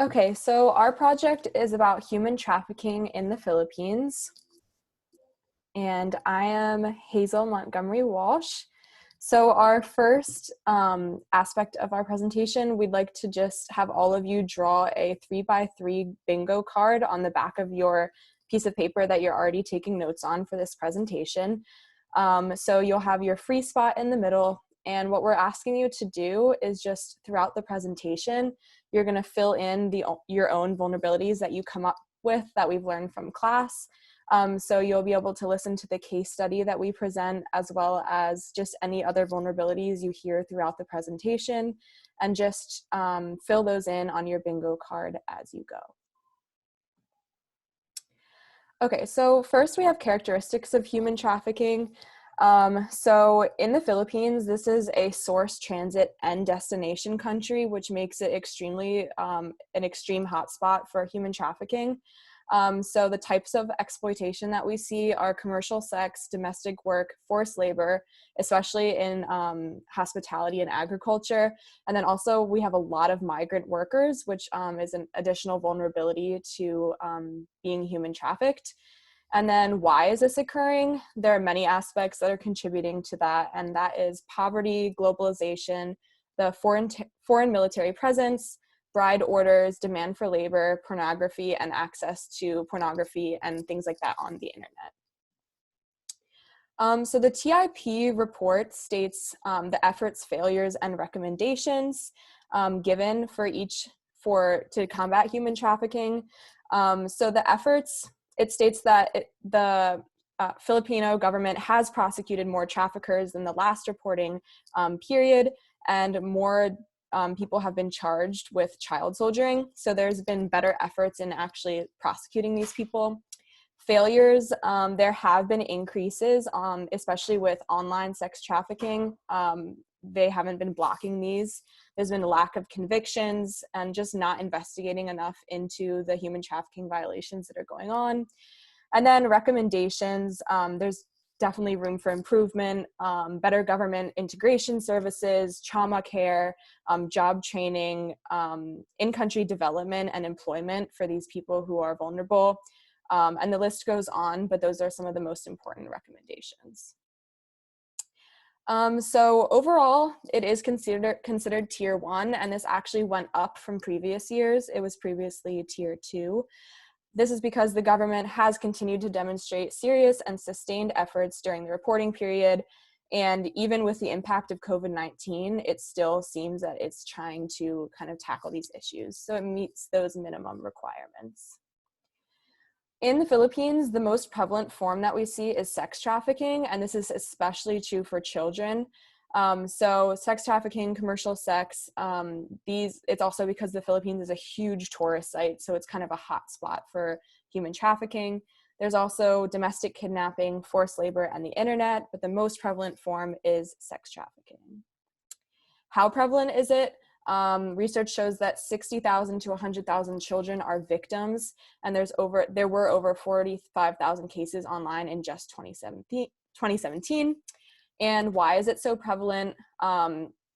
Okay, so our project is about human trafficking in the Philippines, and I am Hazel Montgomery Walsh. So our first aspect of our presentation, we'd like to just have all of you draw a 3x3 bingo card on the back of your piece of paper that you're already taking notes on for this presentation. So you'll have your free spot in the middle, and what we're asking you to do is just throughout the presentation, you're going to fill in your own vulnerabilities that you come up with that we've learned from class. So you'll be able to listen to the case study that we present, as well as just any other vulnerabilities you hear throughout the presentation, and just fill those in on your bingo card as you go. Okay, so first we have characteristics of human trafficking. So in the Philippines, this is a source, transit, and destination country, which makes it extremely an extreme hotspot for human trafficking. So the types of exploitation that we see are commercial sex, domestic work, forced labor, especially in hospitality and agriculture. And then also we have a lot of migrant workers, which is an additional vulnerability to being human trafficked. And then why is this occurring? There are many aspects that are contributing to that, and that is poverty, globalization, the foreign military presence, bride orders, demand for labor, pornography, and access to pornography and things like that on the internet. So the TIP report states the efforts, failures, and recommendations given to combat human trafficking. So the efforts, it states that the Filipino government has prosecuted more traffickers than the last reporting period, and more people have been charged with child soldiering. So there's been better efforts in actually prosecuting these people. Failures, there have been increases, especially with online sex trafficking. They haven't been blocking these. There's been a lack of convictions and just not investigating enough into the human trafficking violations that are going on. And then recommendations, there's definitely room for improvement, better government integration services, trauma care, job training, in-country development and employment for these people who are vulnerable. And the list goes on, but those are some of the most important recommendations. So overall, it is considered tier 1, and this actually went up from previous years. It was previously tier 2. This is because the government has continued to demonstrate serious and sustained efforts during the reporting period. And even with the impact of COVID-19, it still seems that it's trying to kind of tackle these issues. So it meets those minimum requirements. In the Philippines, the most prevalent form that we see is sex trafficking, and this is especially true for children. So sex trafficking, commercial sex, it's also because the Philippines is a huge tourist site, so it's kind of a hot spot for human trafficking. There's also domestic kidnapping, forced labor, and the internet, but the most prevalent form is sex trafficking. How prevalent is it? Research shows that 60,000 to 100,000 children are victims, and there were over 45,000 cases online in just 2017. And why is it so prevalent?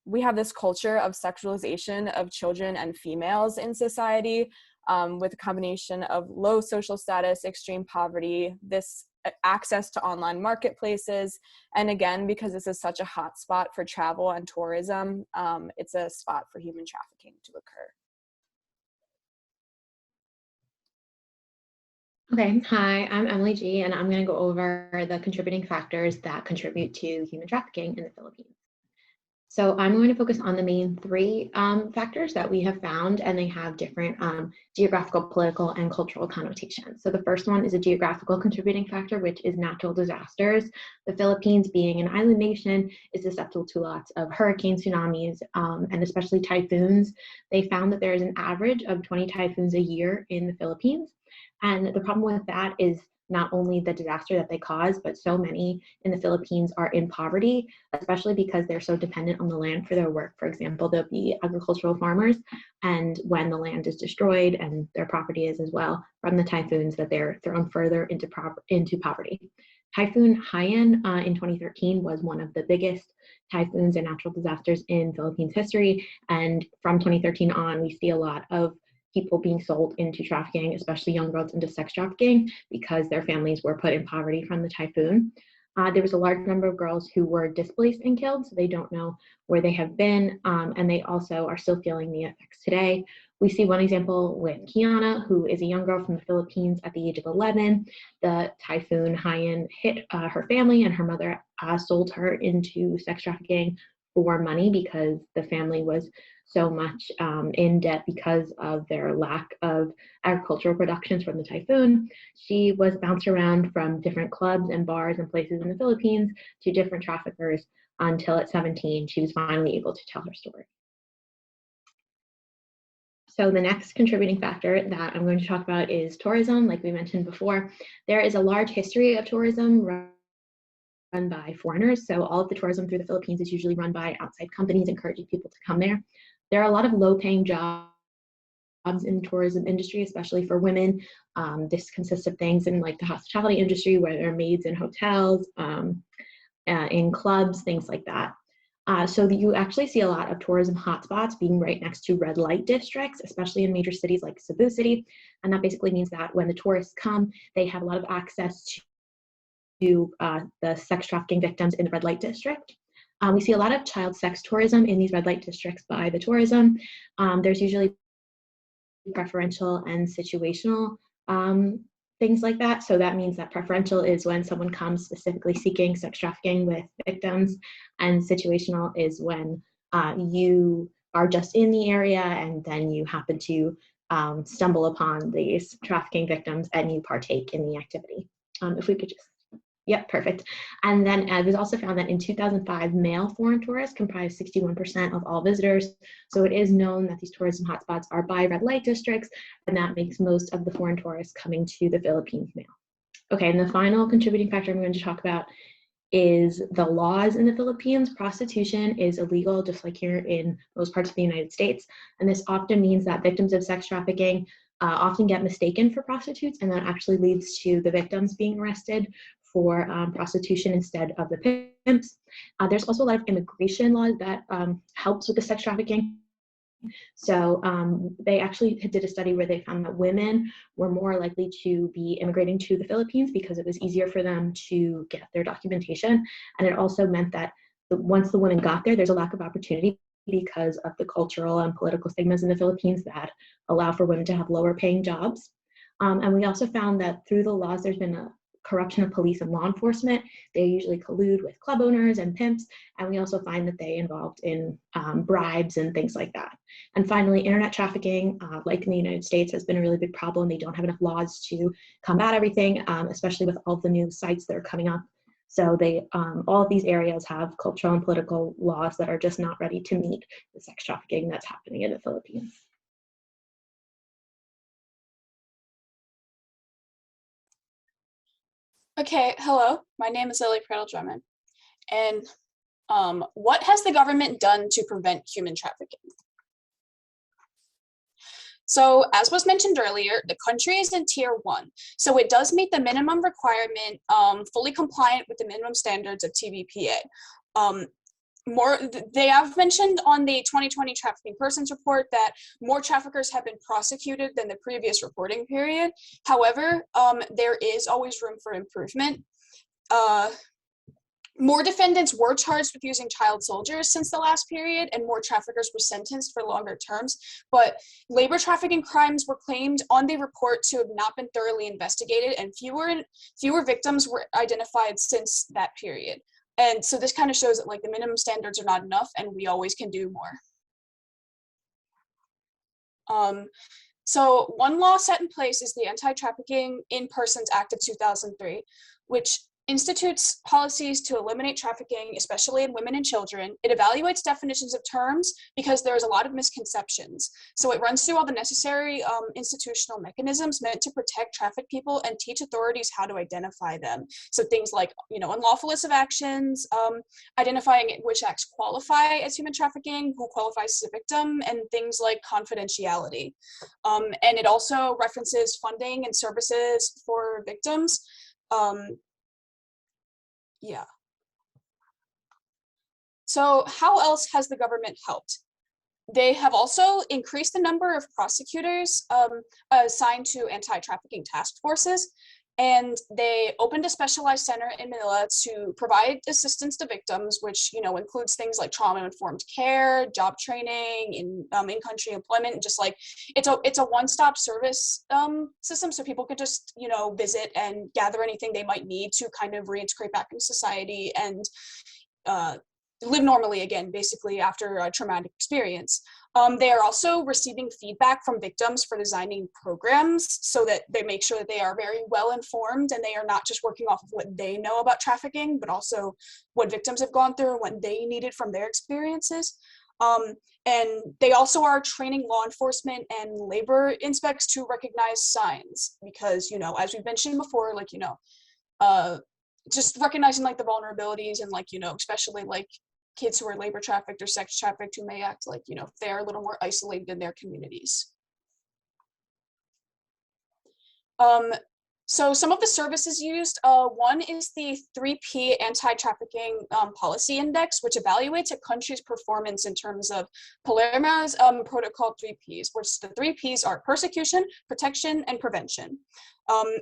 We have this culture of sexualization of children and females in society, with a combination of low social status, extreme poverty, this access to online marketplaces, and again, because this is such a hot spot for travel and tourism, it's a spot for human trafficking to occur. Okay, hi, I'm Emily G, and I'm going to go over the contributing factors that contribute to human trafficking in the Philippines. So I'm going to focus on the main 3 factors that we have found, and they have different geographical, political, and cultural connotations. So the first one is a geographical contributing factor, which is natural disasters. The Philippines, being an island nation, is susceptible to lots of hurricanes, tsunamis, and especially typhoons. They found that there is an average of 20 typhoons a year in the Philippines. And the problem with that is not only the disaster that they cause, but so many in the Philippines are in poverty, especially because they're so dependent on the land for their work. For example, there'll be agricultural farmers, and when the land is destroyed, and their property is as well, from the typhoons, that they're thrown further into poverty. Typhoon Haiyan in 2013 was one of the biggest typhoons and natural disasters in Philippines history, and from 2013 on, we see a lot of people being sold into trafficking, especially young girls into sex trafficking, because their families were put in poverty from the typhoon. There was a large number of girls who were displaced and killed, so they don't know where they have been, and they also are still feeling the effects today. We see one example with Kiana, who is a young girl from the Philippines at the age of 11. The Typhoon Haiyan hit her family, and her mother sold her into sex trafficking for money because the family was so much in debt because of their lack of agricultural productions from the typhoon. She was bounced around from different clubs and bars and places in the Philippines to different traffickers until at 17, she was finally able to tell her story. So the next contributing factor that I'm going to talk about is tourism. Like we mentioned before, there is a large history of tourism run by foreigners. So all of the tourism through the Philippines is usually run by outside companies encouraging people to come there. There are a lot of low-paying jobs in the tourism industry, especially for women. This consists of things in like the hospitality industry, where there are maids in hotels, in clubs, things like that. So that you actually see a lot of tourism hotspots being right next to red light districts, especially in major cities like Cebu City. And that basically means that when the tourists come, they have a lot of access to the sex trafficking victims in the red light district. We see a lot of child sex tourism in these red light districts by the tourism. There's usually preferential and situational things like that. So that means that preferential is when someone comes specifically seeking sex trafficking with victims, and situational is when you are just in the area and then you happen to stumble upon these trafficking victims and you partake in the activity. If we could just, yep, perfect. And then it was also found that in 2005, male foreign tourists comprised 61% of all visitors. So it is known that these tourism hotspots are by red light districts, and that makes most of the foreign tourists coming to the Philippines male. Okay, and the final contributing factor I'm going to talk about is the laws in the Philippines. Prostitution is illegal, just like here in most parts of the United States. And this often means that victims of sex trafficking often get mistaken for prostitutes, and that actually leads to the victims being arrested for prostitution instead of the pimps. There's also a lot of immigration laws that helps with the sex trafficking. So they actually did a study where they found that women were more likely to be immigrating to the Philippines because it was easier for them to get their documentation. And it also meant that once the women got there, there's a lack of opportunity because of the cultural and political stigmas in the Philippines that allow for women to have lower paying jobs. And we also found that through the laws, there's been a corruption of police and law enforcement. They usually collude with club owners and pimps, and we also find that they involved in bribes and things like that. And finally, internet trafficking, like in the United States, has been a really big problem. They don't have enough laws to combat everything, especially with all the new sites that are coming up. So they, all of these areas have cultural and political laws that are just not ready to meet the sex trafficking that's happening in the Philippines. Okay, hello, my name is Lily Prattle-Drummond, and what has the government done to prevent human trafficking? So, as was mentioned earlier, the country is in Tier 1, so it does meet the minimum requirement, fully compliant with the minimum standards of TVPA. They have mentioned on the 2020 Trafficking Persons Report that more traffickers have been prosecuted than the previous reporting period. However, there is always room for improvement. More defendants were charged with using child soldiers since the last period, and more traffickers were sentenced for longer terms. But labor trafficking crimes were claimed on the report to have not been thoroughly investigated, and fewer victims were identified since that period. And so this kind of shows that like the minimum standards are not enough, and we always can do more. So one law set in place is the Anti-Trafficking in Persons Act of 2003, which institutes policies to eliminate trafficking, especially in women and children. It evaluates definitions of terms because there's a lot of misconceptions. So it runs through all the necessary institutional mechanisms meant to protect trafficked people and teach authorities how to identify them. So things like, unlawful illicit actions, identifying which acts qualify as human trafficking, who qualifies as a victim, and things like confidentiality. And it also references funding and services for victims. Yeah. So how else has the government helped? They have also increased the number of prosecutors assigned to anti-trafficking task forces, and they opened a specialized center in Manila to provide assistance to victims, which includes things like trauma-informed care, job training, in-country employment, and just like it's a one-stop service system, so people could just visit and gather anything they might need to kind of reintegrate back into society and live normally again, basically after a traumatic experience. They are also receiving feedback from victims for designing programs so that they make sure that they are very well informed and they are not just working off of what they know about trafficking, but also what victims have gone through and what they needed from their experiences. And they also are training law enforcement and labor inspects to recognize signs because, as we've mentioned before, just recognizing like the vulnerabilities and especially like kids who are labor trafficked or sex trafficked who may act like, they're a little more isolated in their communities. So some of the services used, one is the 3P Anti-Trafficking Policy Index, which evaluates a country's performance in terms of Palermo's protocol 3Ps, which the 3Ps are persecution, protection, and prevention.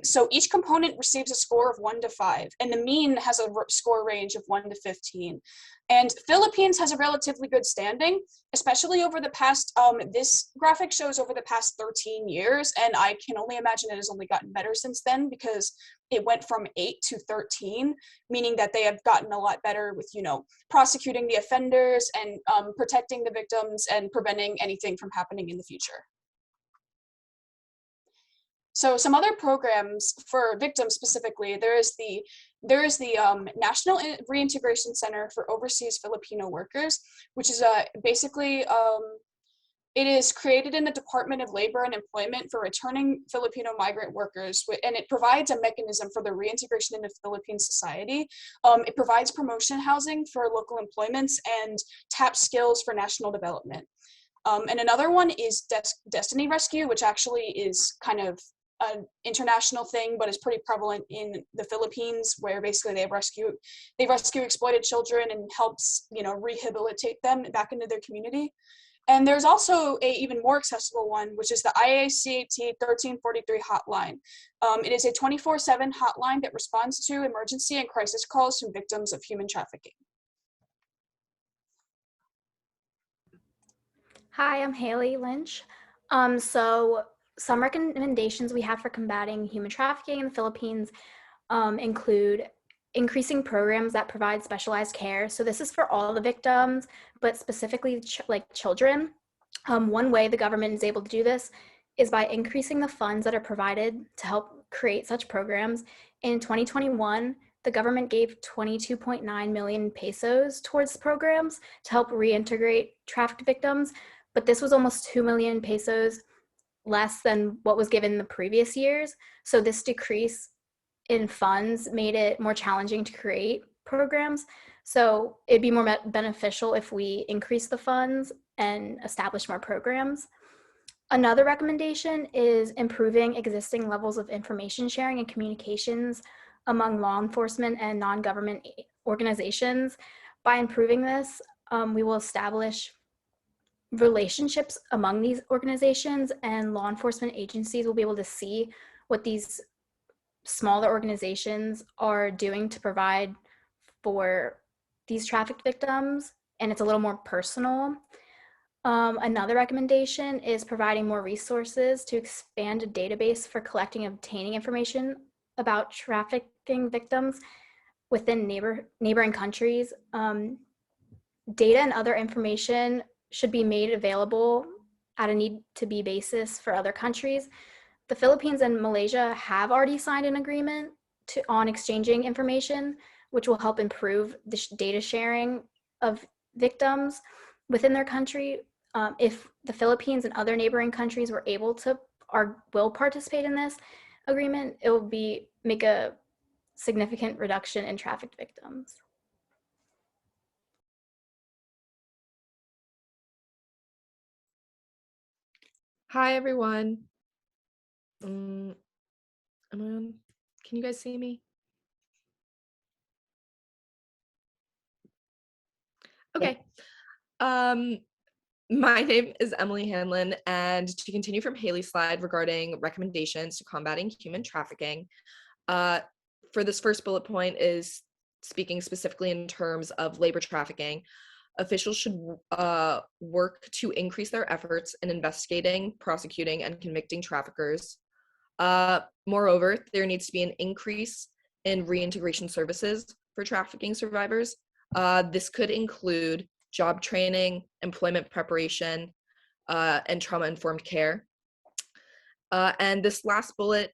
So each component receives a score of 1 to 5, and the mean has a score range of 1 to 15. And Philippines has a relatively good standing, especially over the past, this graphic shows over the past 13 years, and I can only imagine it has only gotten better since then because it went from 8 to 13, meaning that they have gotten a lot better with, prosecuting the offenders and protecting the victims and preventing anything from happening in the future. So some other programs for victims specifically, there is the National Reintegration Center for Overseas Filipino Workers, which is basically, it is created in the Department of Labor and Employment for returning Filipino migrant workers, and it provides a mechanism for the reintegration into Philippine society. It provides promotion housing for local employments and taps skills for national development. And another one is Destiny Rescue, which actually is kind of an international thing, but is pretty prevalent in the Philippines, where basically they rescue exploited children and helps rehabilitate them back into their community. And there's also a even more accessible one, which is the IACAT 1343 hotline. It is a 24/7 hotline that responds to emergency and crisis calls from victims of human trafficking. Hi, I'm Haley Lynch. So some recommendations we have for combating human trafficking in the Philippines include increasing programs that provide specialized care. So this is for all the victims, but specifically children. One way the government is able to do this is by increasing the funds that are provided to help create such programs. In 2021, the government gave 22.9 million pesos towards programs to help reintegrate trafficked victims, but this was almost 2 million pesos less than what was given in the previous years. So this decrease in funds made it more challenging to create programs. So it'd be more beneficial if we increase the funds and establish more programs. Another recommendation is improving existing levels of information sharing and communications among law enforcement and non-government organizations. By improving this, we will establish relationships among these organizations, and law enforcement agencies will be able to see what these smaller organizations are doing to provide for these trafficked victims, and it's a little more personal. Another recommendation is providing more resources to expand a database for collecting and obtaining information about trafficking victims within neighboring countries. Data and other information should be made available at a need-to-be basis for other countries. The Philippines and Malaysia have already signed an agreement on exchanging information, which will help improve the data sharing of victims within their country. If the Philippines and other neighboring countries were able to or will participate in this agreement, it will make a significant reduction in trafficked victims. Hi, everyone. Am I on? Can you guys see me? Okay. My name is Emily Hanlon, and to continue from Haley's slide regarding recommendations to combating human trafficking, uh, for this first bullet point is speaking specifically in terms of labor trafficking. Officials should work to increase their efforts in investigating, prosecuting, and convicting traffickers. Moreover, there needs to be an increase in reintegration services for trafficking survivors. This could include job training, employment preparation, and trauma-informed care. And this last bullet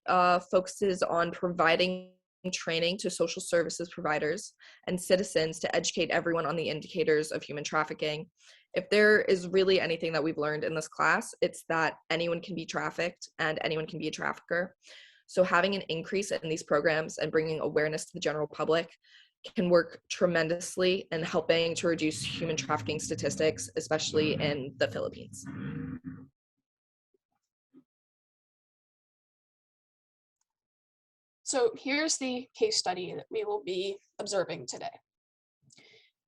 focuses on providing training to social services providers and citizens to educate everyone on the indicators of human trafficking. If there is really anything that we've learned in this class, it's that anyone can be trafficked and anyone can be a trafficker. So having an increase in these programs and bringing awareness to the general public can work tremendously in helping to reduce human trafficking statistics, especially in the Philippines. So here's the case study that we will be observing today.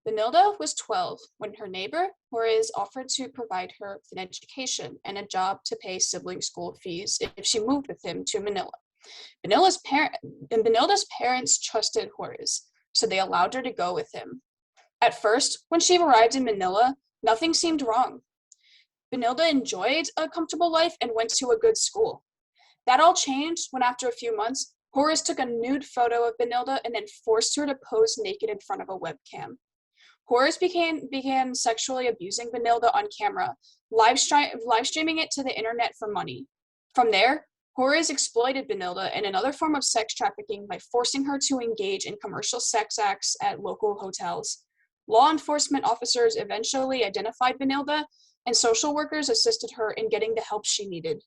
Benilda was 12 when her neighbor, Juarez, offered to provide her with an education and a job to pay sibling school fees if she moved with him to Manila. Benilda's parents trusted Juarez, so they allowed her to go with him. At first, when she arrived in Manila, nothing seemed wrong. Benilda enjoyed a comfortable life and went to a good school. That all changed when, after a few months, Juarez took a nude photo of Benilda and then forced her to pose naked in front of a webcam. Juarez began sexually abusing Benilda on camera, live streaming it to the internet for money. From there, Juarez exploited Benilda in another form of sex trafficking by forcing her to engage in commercial sex acts at local hotels. Law enforcement officers eventually identified Benilda, and social workers assisted her in getting the help she needed.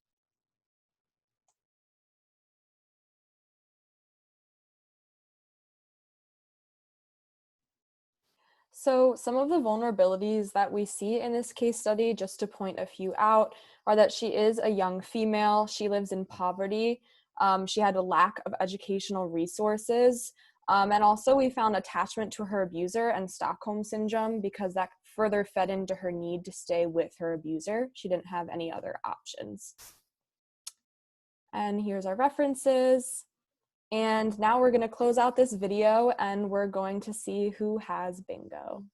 So some of the vulnerabilities that we see in this case study, just to point a few out, are that she is a young female, she lives in poverty, she had a lack of educational resources, and also we found attachment to her abuser and Stockholm syndrome because that further fed into her need to stay with her abuser. She didn't have any other options. And here's our references. And now we're going to close out this video and we're going to see who has bingo.